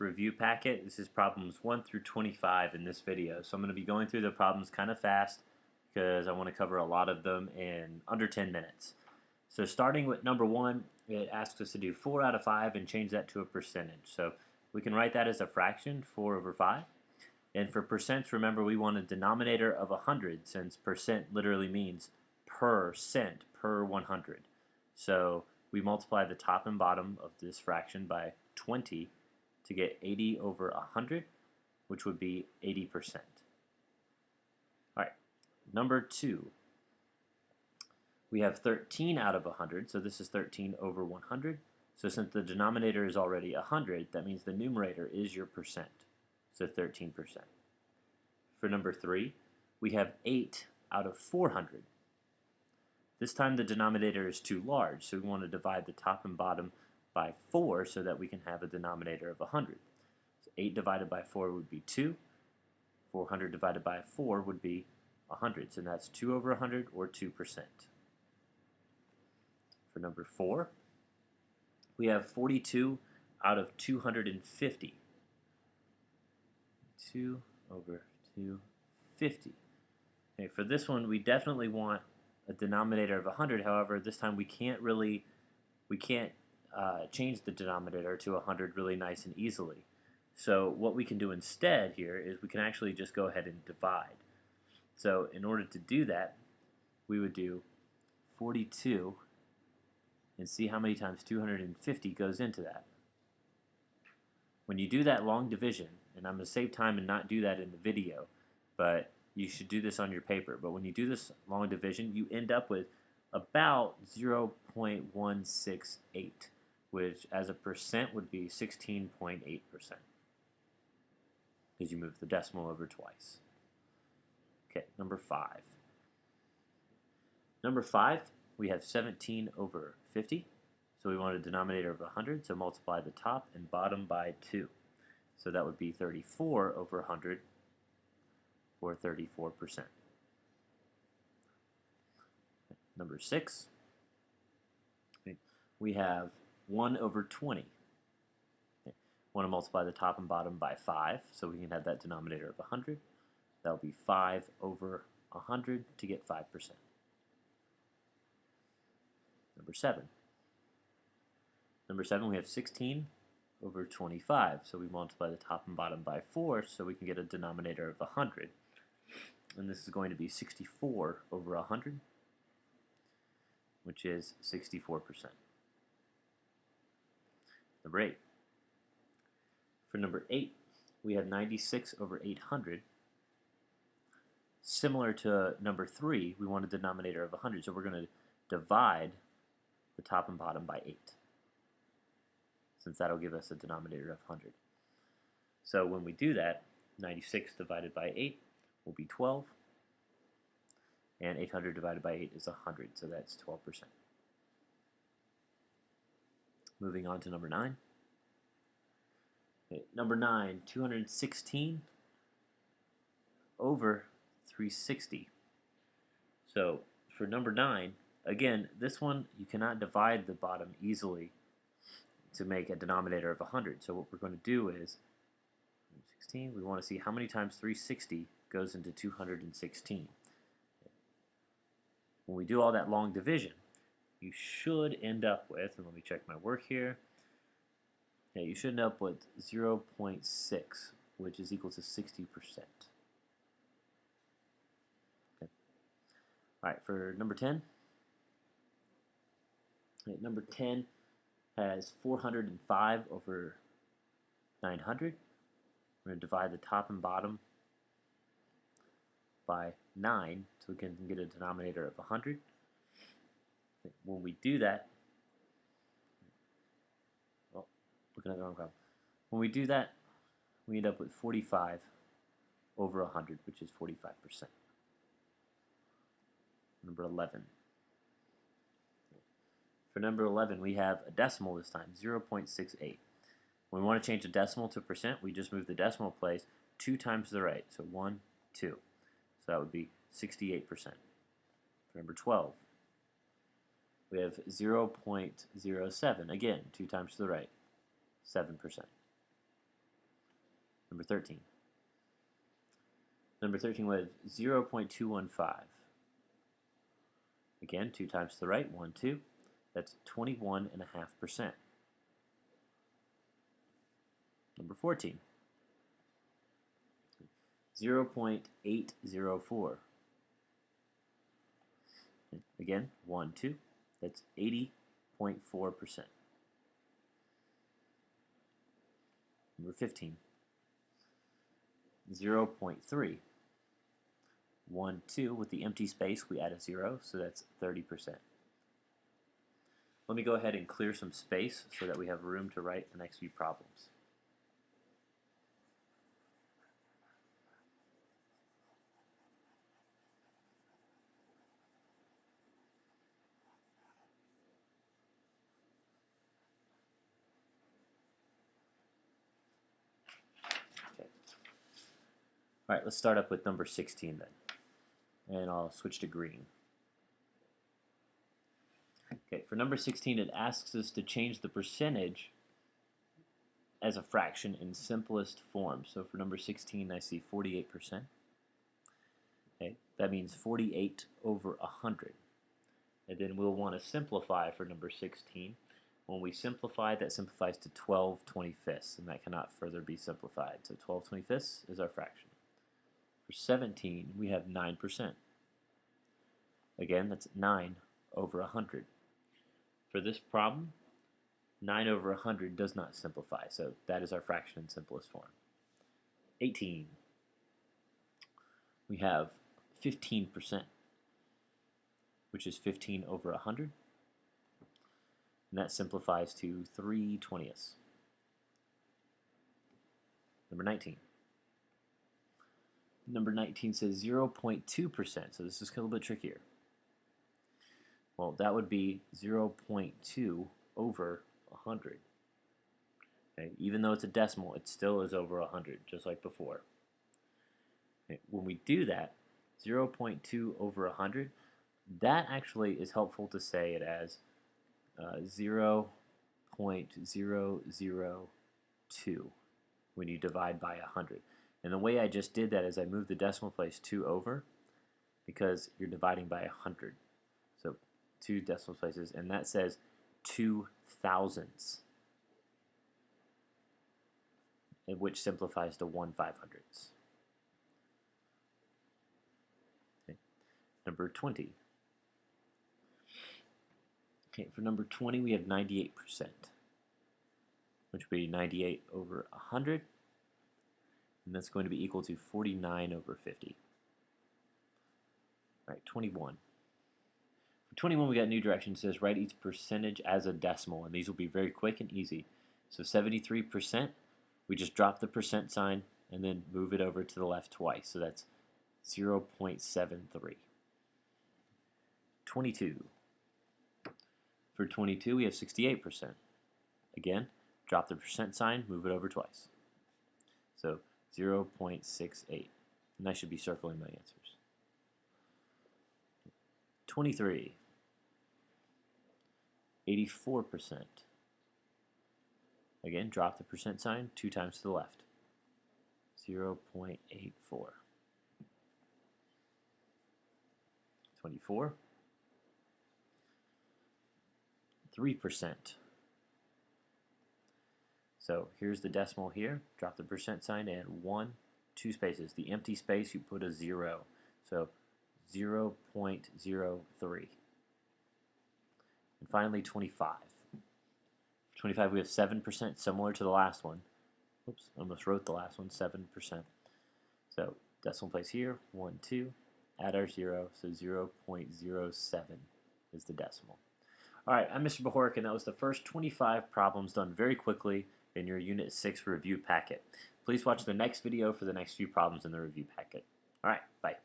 review packet. This is problems 1 through 25 in this video. So I'm going to be going through the problems kind of fast because I want to cover a lot of them in under 10 minutes. So starting with number 1, it asks us to do 4 out of 5 and change that to a percentage. So we can write that as a fraction, 4 over 5. And for percents, remember we want a denominator of 100 since percent literally means per cent per 100. So we multiply the top and bottom of this fraction by 20 to get 80 over 100, which would be 80%. All right, number 2. We have 13 out of 100, so this is 13 over 100. So since the denominator is already 100, that means the numerator is your percent, so 13%. For number 3, we have 8 out of 400. This time the denominator is too large, so we want to divide the top and bottom by 4 so that we can have a denominator of 100. So 8 divided by 4 would be 2. 400 divided by 4 would be 100, so that's 2 over 100 or 2%. For number 4, we have 42 out of 250. 2 over 250. Okay, for this one, we definitely want a denominator of 100. However, this time we can't change the denominator to 100 really nice and easily. So what we can do instead here is we can actually just go ahead and divide. So in order to do that, we would do 42 and see how many times 250 goes into that. When you do that long division, and I'm going to save time and not do that in the video, but you should do this on your paper. But when you do this long division, you end up with about 0.168, which as a percent would be 16.8%, because you move the decimal over twice. Okay, number 5. Number 5, we have 17 over 50. So we want a denominator of 100, so multiply the top and bottom by 2. So that would be 34 over 100, or 34%. Number 6, we have 1 over 20. Want to multiply the top and bottom by 5, so we can have that denominator of 100. That will be 5 over 100 to get 5%. Number 7. Number 7, we have 16 over 25, so we multiply the top and bottom by 4, so we can get a denominator of 100. And this is going to be 64 over 100, which is 64%. Number 8. For number 8, we have 96 over 800. Similar to number 3, we want a denominator of 100, so we're going to divide the top and bottom by 8, since that'll give us a denominator of 100. So when we do that, 96 divided by 8 will be 12, and 800 divided by 8 is 100, so that's 12%. Moving on to number 9. Okay, number 9, 216 over 360. So for number 9, again, this one you cannot divide the bottom easily to make a denominator of 100. So what we're going to do is 16, we want to see how many times 360 goes into 216. When we do all that long division, you should end up with, and let me check my work here, yeah, you should end up with 0.6, which is equal to 60%. Okay. All right, for number 10, okay, number 10 has 405 over 900. We're going to divide the top and bottom by 9 so we can get a denominator of 100. When we do that, well, looking at the wrong problem. When we do that, we end up with 45 over 100, which is 45%. Number 11. For number 11, we have a decimal this time, 0.68. When we want to change a decimal to percent, we just move the decimal place 2 times to the right. So 1, 2. So that would be 68%. For number 12, we have 0.07. Again, 2 times to the right, 7%. Number 13. Number 13 was 0.215. Again, 2 times to the right, 1, 2. That's 21.5%. Number 14. 0.804. Again, 1, 2. That's 80.4%. Number 15. 0.3. 1, 2. With the empty space, we add a 0, so that's 30%. Let me go ahead and clear some space so that we have room to write the next few problems. Okay. All right, let's start up with number 16 then. And I'll switch to green. Okay, for number 16, it asks us to change the percentage as a fraction in simplest form. So for number 16, I see 48%. Okay, that means 48 over 100. And then we'll want to simplify for number 16. When we simplify, that simplifies to 12/25ths, and that cannot further be simplified. So 12/25ths is our fraction. For 17, we have 9%. Again, that's 9 over 100. For this problem, 9 over 100 does not simplify, so that is our fraction in simplest form. 18. We have 15%, which is 15 over 100, and that simplifies to 3/20ths. Number 19. Number 19 says 0.2%, so this is a little bit trickier. Well, that would be 0.2 over 100. Okay, even though it's a decimal, it still is over 100, just like before. Okay, when we do that, 0.2 over 100, that actually is helpful to say it as 0.002 when you divide by 100. And the way I just did that is I moved the decimal place 2 over because you're dividing by 100. So 2 decimal places, and that says 2 thousandths, which simplifies to 1/500ths. Okay. Number 20. Okay, for number 20, we have 98%, which would be 98 over 100, and that's going to be equal to 49 over 50. All right, 21. For 21, we got new direction. It says write each percentage as a decimal, and these will be very quick and easy. So 73%, we just drop the percent sign and then move it over to the left twice. So that's 0.73. 22. For 22, we have 68%. Again, drop the percent sign, move it over twice. So 0.68. And I should be circling my answers. 23. 84%. Again, drop the percent sign 2 times to the left. 0.84. 24. 3%. So here's the decimal here. Drop the percent sign and 1, 2 spaces. The empty space, you put a 0. So 0.03. And finally, 25. For 25, we have 7%, similar to the last one. Oops, almost wrote the last one, 7%. So decimal place here, 1, 2. Add our 0, so 0.07 is the decimal. All right, I'm Mr. Bajorek, and that was the first 25 problems done very quickly in your Unit 6 review packet. Please watch the next video for the next few problems in the review packet. All right, bye.